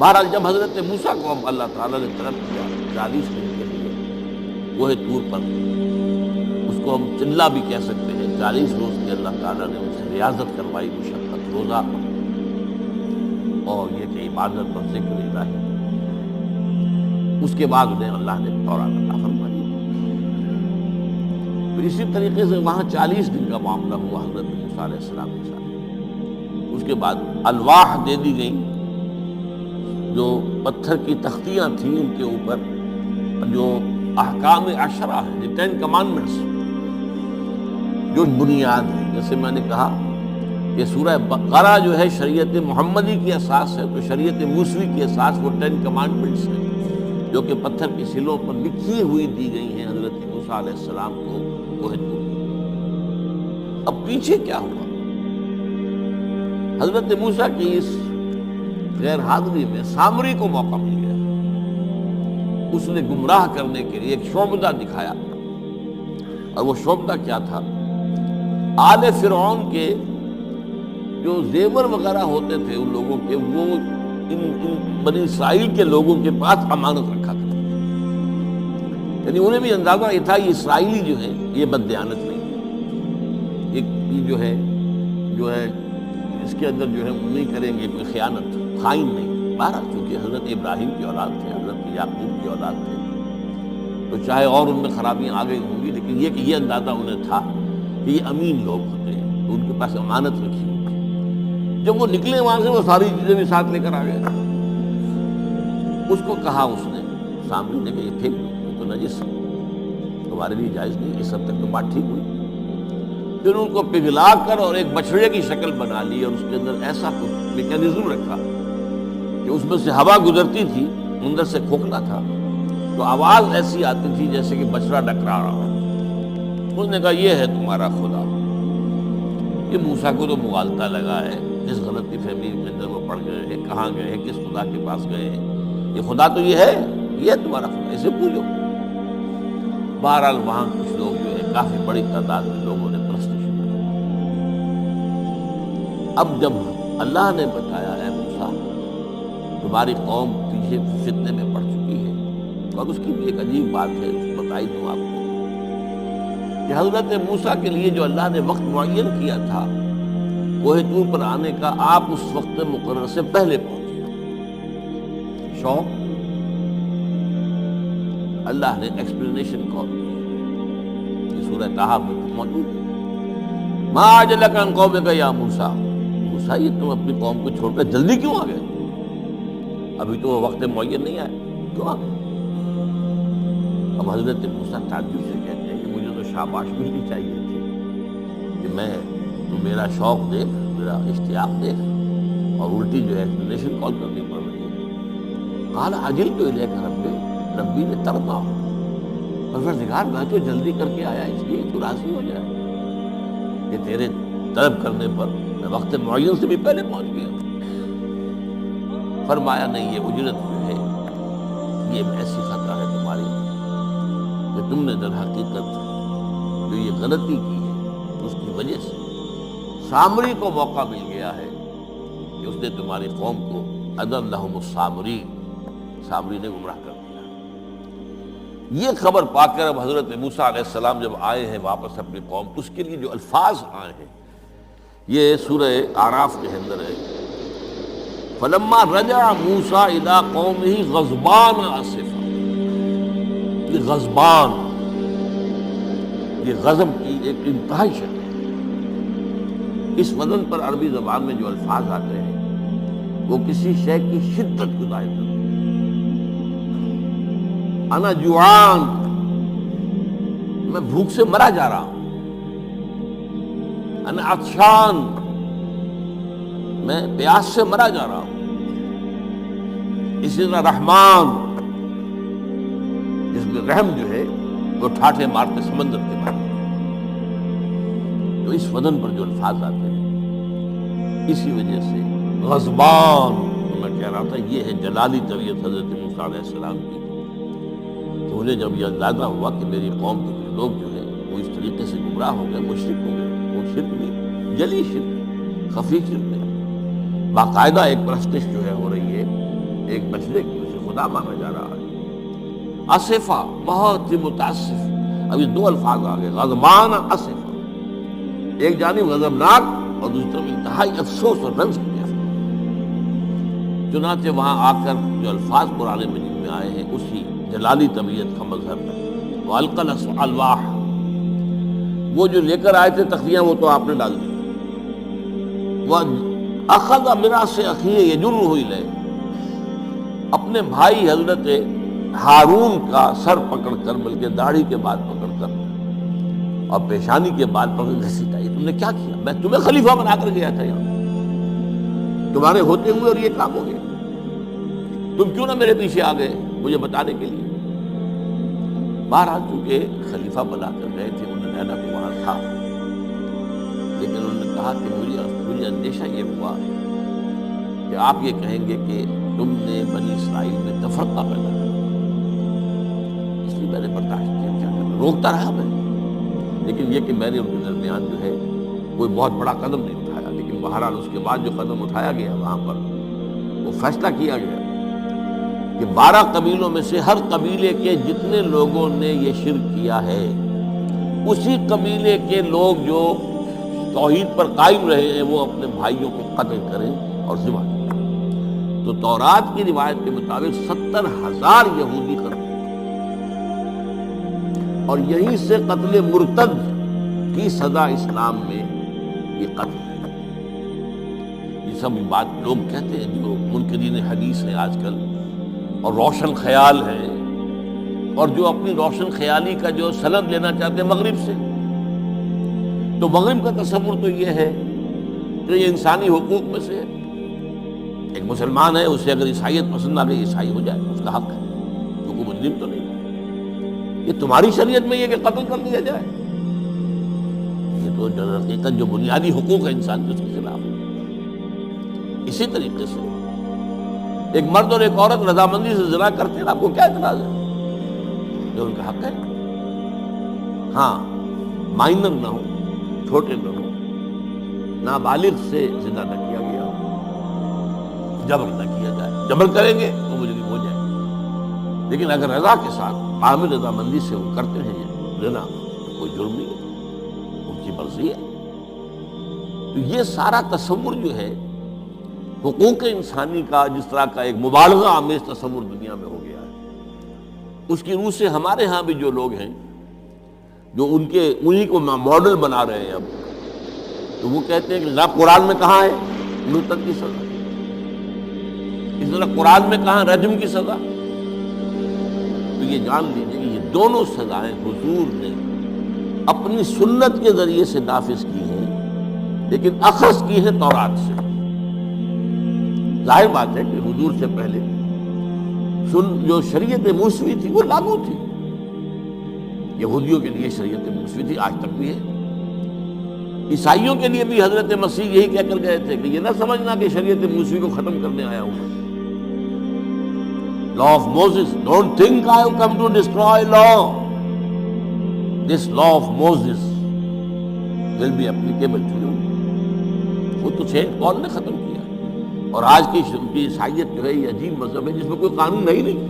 بہرحال جب حضرت موسیٰ کو اب اللہ تعالیٰ نے طلب کیا 40 دن کے لیے کوہ طور پر، اس کو ہم چلہ بھی کہہ سکتے ہیں، 40 روز کی اللہ تعالیٰ نے ان سے ریاضت کروائی، مشقت، روزہ اور یہ کہ عبادت اور ذکر الہی، اس کے بعد انہیں اللہ نے تورات عطا فرمائی۔ تو اسی طریقے سے وہاں 40 دن کا معاملہ ہوا حضرت موسیٰ علیہ السلام کے ساتھ۔ اس کے بعد الواح دے دی گئیں، جو پتھر کی تختیاں تھیں، ان کے اوپر جو احکام عشرہ ہیں، یہ 10 کمانڈمنٹس، جو بنیاد ہے۔ جیسے میں نے کہا کہ سورہ بقرہ جو ہے شریعت محمدی کی اساس ہے، تو شریعت موسوی کی اساس وہ 10 کمانڈمنٹس ہیں، جو کہ پتھر کی سلوں پر لکھی ہوئی دی گئی ہیں حضرت موسیٰ علیہ السلام کو کوہ طور۔ اب پیچھے کیا ہوا؟ حضرت موسیٰ کی اس غیر حاضری میں سامری کو موقع مل گیا، اس نے گمراہ کرنے کے لیے ایک شعبدہ دکھایا، اور وہ شعبدہ کیا تھا؟ آل فرعون کے جو زیور وغیرہ ہوتے تھے ان لوگوں کے، وہ ان بنی اسرائیل کے لوگوں کے پاس امانت رکھا تھا، یعنی انہیں بھی اندازہ یہ تھا یہ اسرائیلی جو ہیں یہ بددیانت نہیں ہے، یہ جو ہے اس کے اندر جو ہے نہیں کریں گے کوئی خیانت، خائن نہیں۔ بہرحال چونکہ حضرت ابراہیم کی اولاد تھے، حضرت یعقوب کی اولاد تھے، تو چاہے اور ان میں خرابیاں آ گئی ہوں گی، لیکن یہ کہ یہ اندازہ انہیں تھا کہ یہ امین لوگ ہوتے ہیں، تو ان کے پاس امانت رکھی ہوئی۔ جب وہ نکلے وہاں سے وہ ساری چیزیں بھی ساتھ لے کر آ گئے۔ اس کو کہا اس نے سامنے نے کہ یہ پھینک دو، یہ تو نجس ہے، تمہارے لیے جائز نہیں۔ اس حد تک تو بات ٹھیک ہوئی۔ پھر ان کو پگھلا کر اور ایک بچڑے کی شکل بنا لی، اور اس کے اندر ایسا کچھ میکینزم رکھا کہ اس میں سے ہوا گزرتی تھی، اندر سے کھوکھلا تھا، تو آواز ایسی آتی تھی جیسے کہ بچڑا ڈکرا رہا ہو۔ اس نے کہا یہ ہے تمہارا خدا۔ یہ موسیٰ کو تو مغالطہ لگا ہے، اس غلطی فہمی کے اندر وہ پڑ گئے ہیں، کہاں گئے ہیں، کس خدا کے پاس گئے ہیں، یہ خدا تو یہ ہے تمہارا خدا، اسے پوجو۔ بہرحال وہاں کچھ لوگ جو ہے کافی بڑی تعداد میں لوگوں نے پرست شروع کی۔ اب جب اللہ نے بتایا اے موسیٰ تمہاری قوم پیچھے فتنے میں پڑ چکی ہے، اور اس کی بھی ایک عجیب بات ہے، بتائی دوں آپ کو کہ حضرت موسیٰ کے لیے جو اللہ نے وقت معین کیا تھا کوہ طور پر آنے کا، آپ اس وقت مقرر سے پہلے پہنچے۔ شوق اللہ نے ایکسپلینیشن کال کی، یہ سورہ طٰہٰ میں موجود ہے۔ ما اعجلک عن قومک یا موسیٰ، موسیٰ یہ تم اپنی قوم کو چھوڑ کر جلدی کیوں آ گئے؟ ابھی تو وہ وقت معین نہیں آیا، کیوں آ گئے؟ اب حضرت موسیٰ تعجب سے کہتے ہیں کہ مجھے تو شاباش ملنی چاہیے تھی کہ میں تو میرا شوق دیکھ، میرا اشتیاق دیکھ، اور الٹی جو ہے ایکسپلینیشن کال کرنی پڑ رہی ہے۔ قال عجلت الیک ربی لترضیٰ، پروردگار میں تو جلدی کر کے آیا اس لیے تو راضی ہو جائے کہ تیرے طلب کرنے پر میں وقت معین سے بھی پہلے پہنچ گیا۔ فرمایا نہیں، یہ اجرت جو ہے یہ ایسی خطا ہے تمہاری کہ تم نے در حقیقت جو یہ غلطی کی ہے اس کی وجہ سے سامری کو موقع مل گیا ہے کہ اس نے تمہاری قوم کو اضلهم السامری، سامری نے گمراہ کر دیا۔ یہ خبر پا کر اب حضرت موسیٰ علیہ السلام جب آئے ہیں واپس اپنی قوم، اس کے لیے جو الفاظ آئے ہیں یہ سورہ اعراف کے اندر ہے۔ فلما رجع موسیٰ الی قومہ غضبان آسفا، یہ غضبان، یہ غضب کی ایک انتہائی شکل ہے۔ اس وزن پر عربی زبان میں جو الفاظ آتے ہیں وہ کسی شے کی شدت کو ظاہر کرتے ہیں۔ انا جوعان، میں بھوک سے مرا جا رہا ہوں۔ انا عطشان، میں پیاس سے مرا جا رہا ہوں۔ اسی طرح رحمان، جس میں رحم جو ہے وہ ٹھاٹھے مارتے سمندر کے مارتے۔ تو اس وزن پر جو الفاظ آتے ہیں اسی وجہ سے غضبان، میں کہہ رہا تھا یہ ہے جلالی طبیعت حضرت موسیٰ علیہ السلام کی، کہ انہیں جب یہ اندازہ ہوا کہ میری قوم کے کچھ لوگ جو ہیں وہ اس طریقے سے گمراہ ہو گئے، مشرک ہو گئے، وہ شرک نہیں، جلی شرک، خفی شرک نہیں، باقاعدہ ایک پرستش جو ہے ہو رہی ہے ایک بچڑے کی اسے خدا مانا جا رہا ہے. اسفا بہت ہی متاسف. ابھی دو الفاظ آگے غضبان اسفا، ایک جانب غضبناک اور دوسری طرف انتہائی افسوس اور رنج کی کیفیت. چنانچہ وہاں آ کر جو الفاظ قرآن مجید میں آئے ہیں اسی جلالی طبیعت کا مظہر ہے. وَأَلْقَى الْأَلْوَاحَ، وہ جو لے کر آئے تھے تختیاں وہ تو آپ نے ڈال دی. وَأَخَذَ مِرَاثَ أَخِيهِ يَجُرُّهُ إِلَيْهِ، اپنے بھائی حضرت ہارون کا سر پکڑ کر، بلکہ داڑھی کے بعد پکڑ کر اور پیشانی کے بعد پکڑ کر گھسیٹا. تم نے کیا کیا؟ میں تمہیں خلیفہ بنا کر گیا تھا یہاں، تمہارے ہوتے ہوئے اور یہ کام ہو گیا. تم کیوں نہ میرے پیچھے آ گئے مجھے بتانے کے لیے؟ بہرحال چونکہ خلیفہ بنا کر گئے تھے، انہوں نے تو وہاں تھا، لیکن انہوں نے کہا کہ مجھے اندیشہ یہ ہوا کہ آپ یہ کہیں گے کہ تم نے بنی اسرائیل میں تفرقہ پیدا کیا، اس لیے میں نے برداشت کیا. کیا کرنا، روکتا رہا میں، لیکن یہ کہ میں نے ان کے درمیان جو ہے کوئی بہت بڑا قدم نہیں اٹھایا. لیکن بہرحال اس کے بعد جو قدم اٹھایا گیا وہاں پر وہ فیصلہ کیا گیا کہ 12 قبیلوں میں سے ہر قبیلے کے جتنے لوگوں نے یہ شرک کیا ہے اسی قبیلے کے لوگ جو توحید پر قائم رہے ہیں وہ اپنے بھائیوں کو قتل کریں اور ذبح کریں. تو تورات کی روایت کے مطابق 70,000 یہودی قتل، اور یہیں سے قتل مرتد کی سزا اسلام میں یہ قتل ہے. یہ سب بات لوگ کہتے ہیں جو منکرین حدیث ہیں آج کل اور روشن خیال ہیں، اور جو اپنی روشن خیالی کا جو سند لینا چاہتے ہیں مغرب سے. تو مغرب کا تصور تو یہ ہے کہ یہ انسانی حقوق میں سے ایک مسلمان ہے، اسے اگر عیسائیت پسند آ گئی عیسائی ہو جائے، اس کا حق ہے، کیونکہ مسلم تو نہیں. یہ تمہاری شریعت میں یہ کہ قتل کر دیا جائے، یہ تو حقیقت جو بنیادی حقوق ہے انسان کے اس کے خلاف ہے. اسی طریقے سے ایک مرد اور ایک عورت رضامندی سے زنا کرتے ہیں، آپ کو کیا اعتراض ہے؟ جو ان کا حق ہے. ہاں مائنر نہ ہو، چھوٹے نہ ہو، نابالغ سے زنا نہ کیا گیا ہو، جبر نہ کیا جائے. جبر کریں گے تو مجرم ہو جائے گے، لیکن اگر رضا کے ساتھ عامل رضامندی سے وہ کرتے ہیں زنا تو کوئی جرم نہیں ہے، ان کی مرضی ہے. تو یہ سارا تصور جو ہے حقوق انسانی کا، جس طرح کا ایک مبالغہ آمیز تصور دنیا میں ہو گیا ہے، اس کی روح سے ہمارے ہاں بھی جو لوگ ہیں جو انہی کو ماڈل بنا رہے ہیں اب، تو وہ کہتے ہیں کہ جناب قرآن میں کہاں ہے مرتد کی سزا، اس طرح قرآن میں کہاں رجم کی سزا. تو یہ جان لیجیے کہ یہ دونوں سزائیں حضور نے اپنی سنت کے ذریعے سے نافذ کی ہیں، لیکن اخذ کی ہیں تورات سے. ظاہر بات ہے کہ حضور سے پہلے جو شریعت موسوی تھی وہ لاگو تھی. یہودیوں کے لیے شریعت موسوی تھی، آج تک بھی ہے. عیسائیوں کے لیے بھی حضرت مسیح یہی کہہ کر گئے تھے کہ یہ نہ سمجھنا کہ شریعت موسوی کو ختم کرنے آیا ہوں. Law of Moses, don't think I have come to destroy law. This law of Moses will be applicable to you. وہ تو سینٹ پال نے ختم کیا. اور آج کی عیسائیت جو ہے یہ عجیب مذہب ہے جس میں کوئی قانون ہے ہی نہیں.